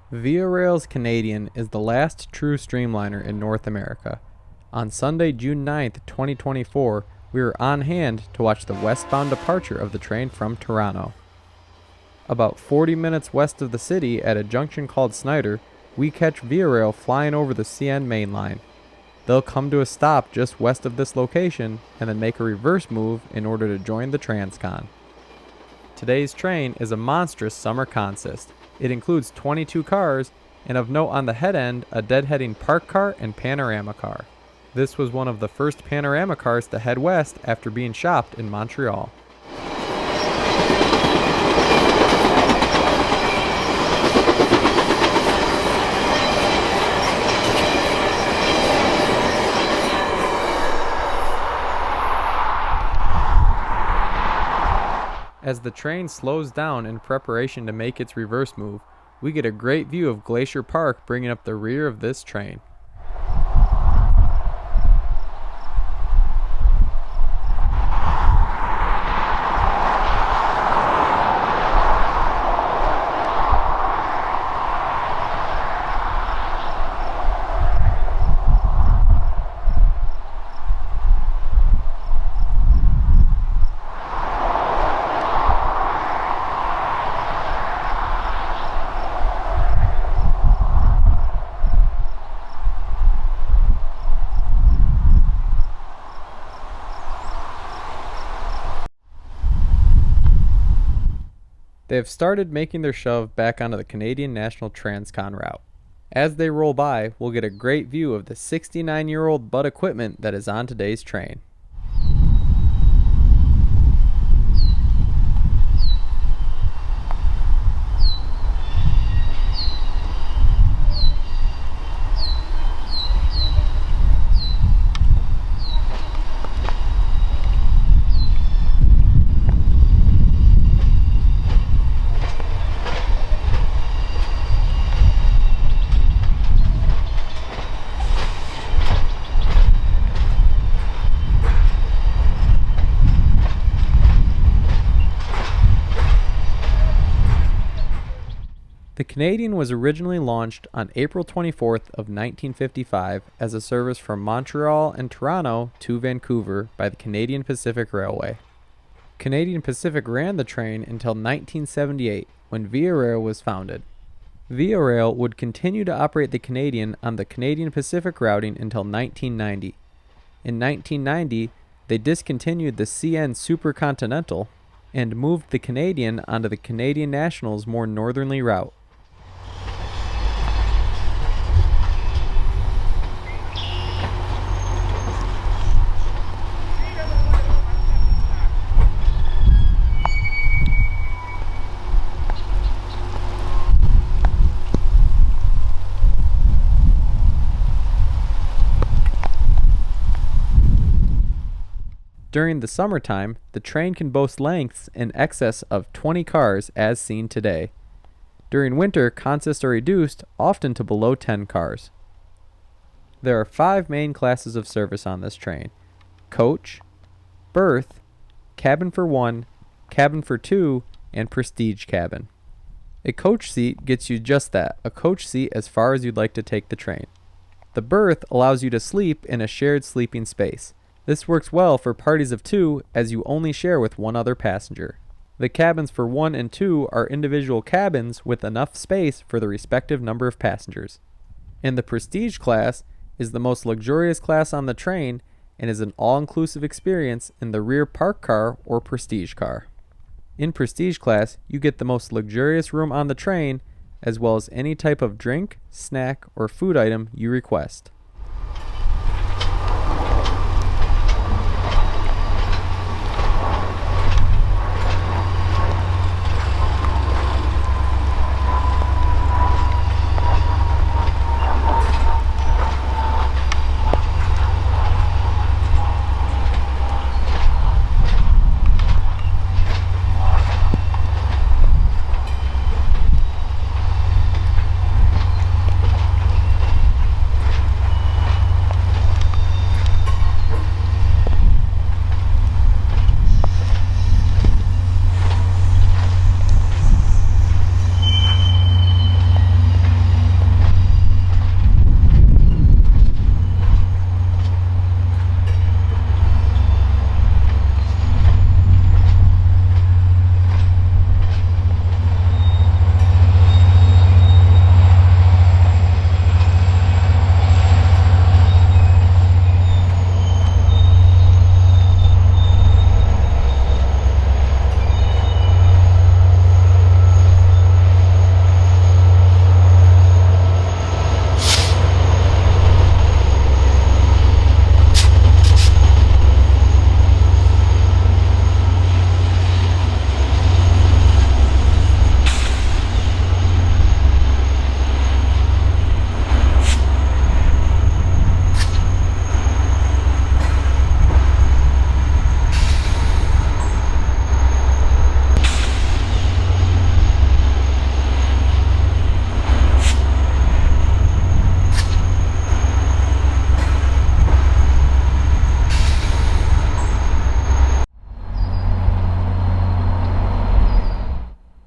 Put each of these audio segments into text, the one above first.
Via Rail's Canadian is the last true streamliner in North America. On Sunday, June 9th, 2024, we were on hand to watch the westbound departure of the train from Toronto. About 40 minutes west of the city at a junction called Snyder, we catch Via Rail flying over the CN main line. They'll come to a stop just west of this location and then make a reverse move in order to join the Transcon. Today's train is a monstrous summer consist. It includes 22 cars, and of note on the head end, a deadheading park car and panorama car. This was one of the first panorama cars to head west after being shopped in Montreal. As the train slows down in preparation to make its reverse move, we get a great view of Glacier Park bringing up the rear of this train. They have started making their shove back onto the Canadian National Transcon route. As they roll by, we'll get a great view of the 69-year-old Butt equipment that is on today's train. The Canadian was originally launched on April 24th of 1955 as a service from Montreal and Toronto to Vancouver by the Canadian Pacific Railway. Canadian Pacific ran the train until 1978 when Via Rail was founded. Via Rail would continue to operate the Canadian on the Canadian Pacific routing until 1990. In 1990, they discontinued the CN Supercontinental and moved the Canadian onto the Canadian National's more northerly route. During the summertime, the train can boast lengths in excess of 20 cars as seen today. During winter, consists are reduced, often to below 10 cars. There are 5 main classes of service on this train: coach, berth, cabin for 1, cabin for 2, and prestige cabin. A coach seat gets you just that, a coach seat as far as you'd like to take the train. The berth allows you to sleep in a shared sleeping space. This works well for parties of 2 as you only share with one other passenger. The cabins for 1 and 2 are individual cabins with enough space for the respective number of passengers. And the prestige class is the most luxurious class on the train and is an all-inclusive experience in the rear park car or prestige car. In prestige class, you get the most luxurious room on the train as well as any type of drink, snack, or food item you request.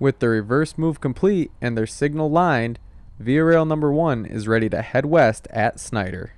With the reverse move complete and their signal lined, Via Rail number 1 is ready to head west at Snyder.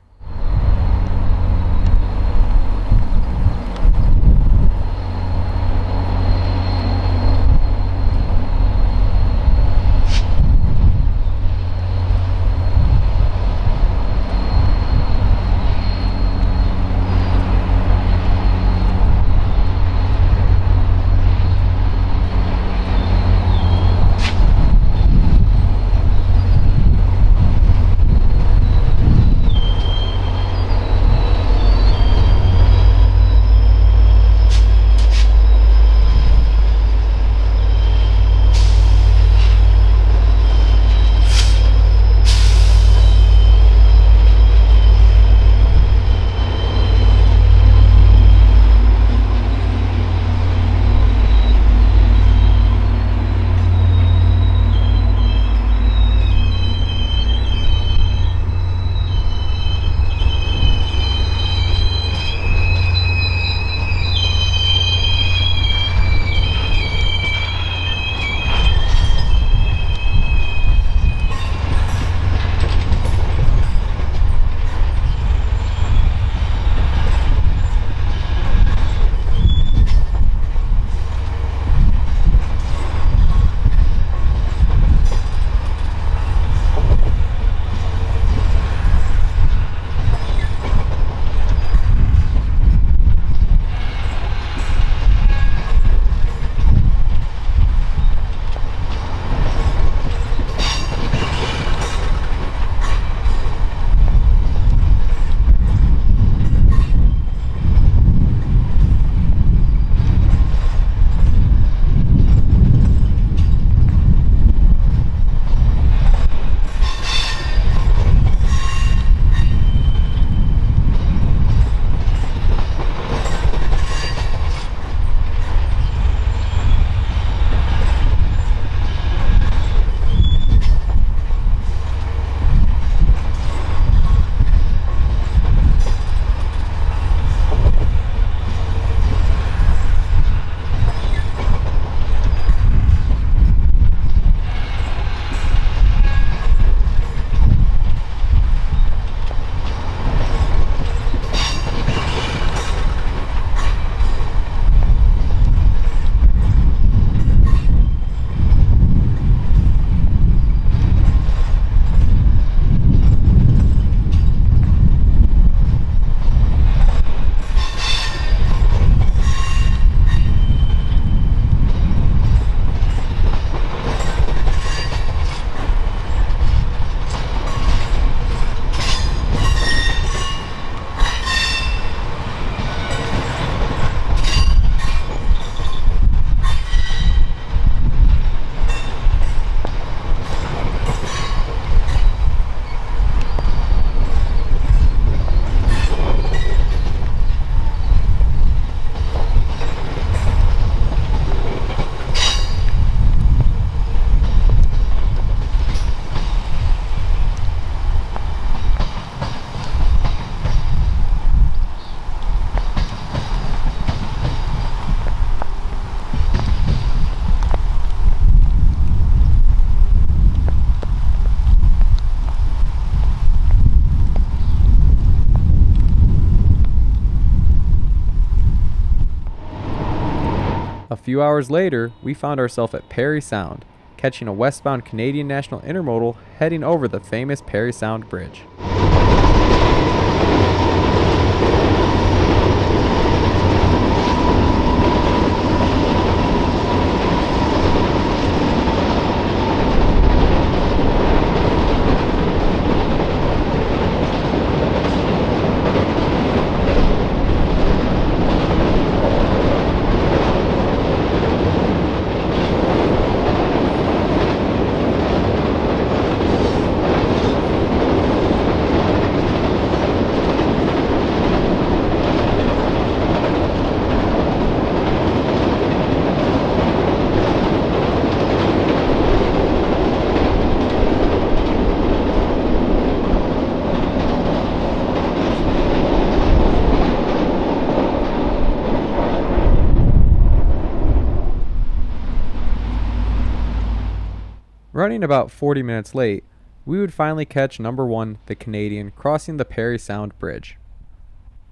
A few hours later, we found ourselves at Parry Sound, catching a westbound Canadian National Intermodal heading over the famous Parry Sound Bridge. Running about 40 minutes late, we would finally catch number 1, the Canadian, crossing the Parry Sound Bridge.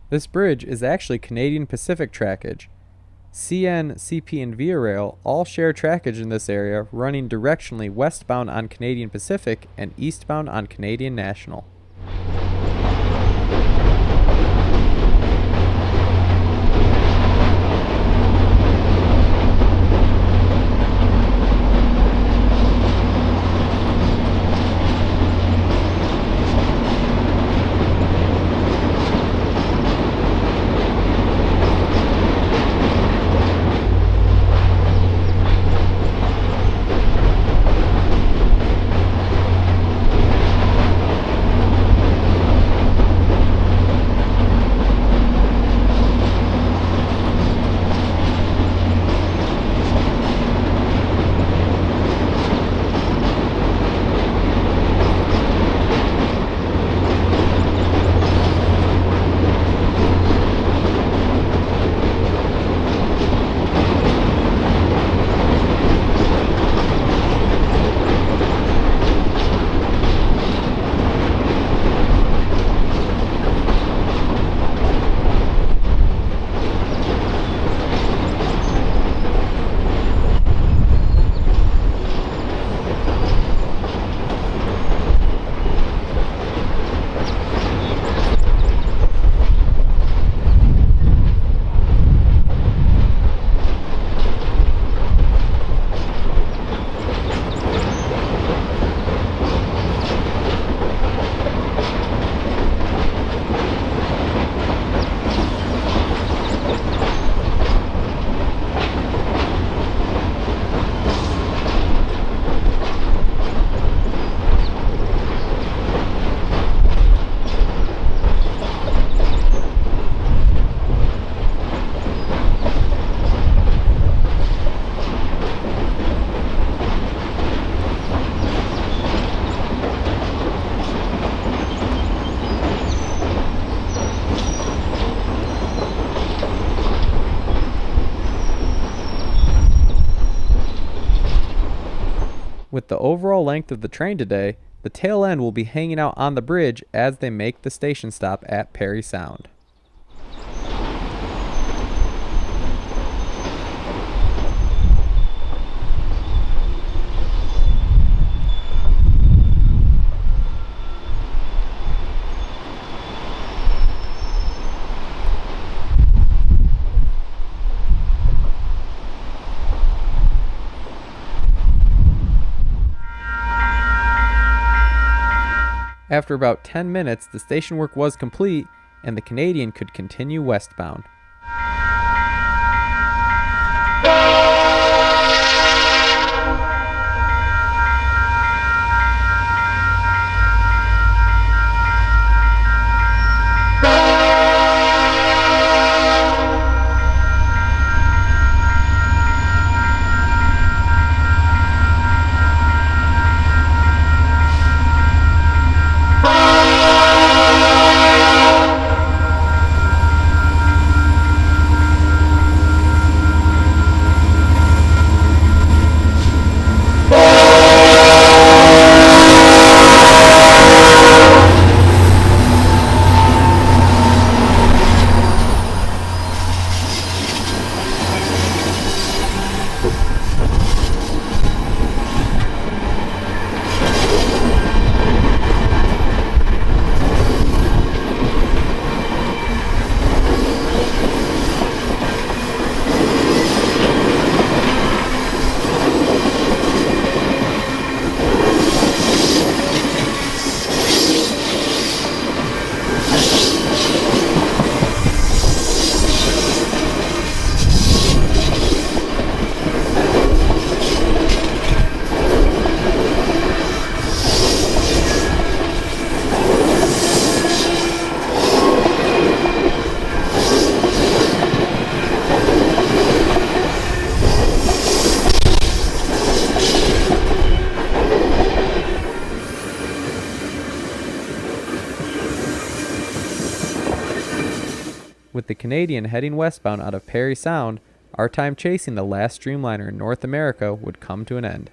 This bridge is actually Canadian Pacific trackage. CN, CP, and Via Rail all share trackage in this area, running directionally westbound on Canadian Pacific and eastbound on Canadian National. With the overall length of the train today, the tail end will be hanging out on the bridge as they make the station stop at Parry Sound. After about 10 minutes, the station work was complete and the Canadian could continue westbound. With the Canadian heading westbound out of Parry Sound, our time chasing the last streamliner in North America would come to an end.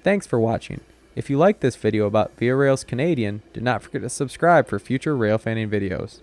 Thanks for watching. If you like this video about Via Rail's Canadian, do not forget to subscribe for future rail fanning videos.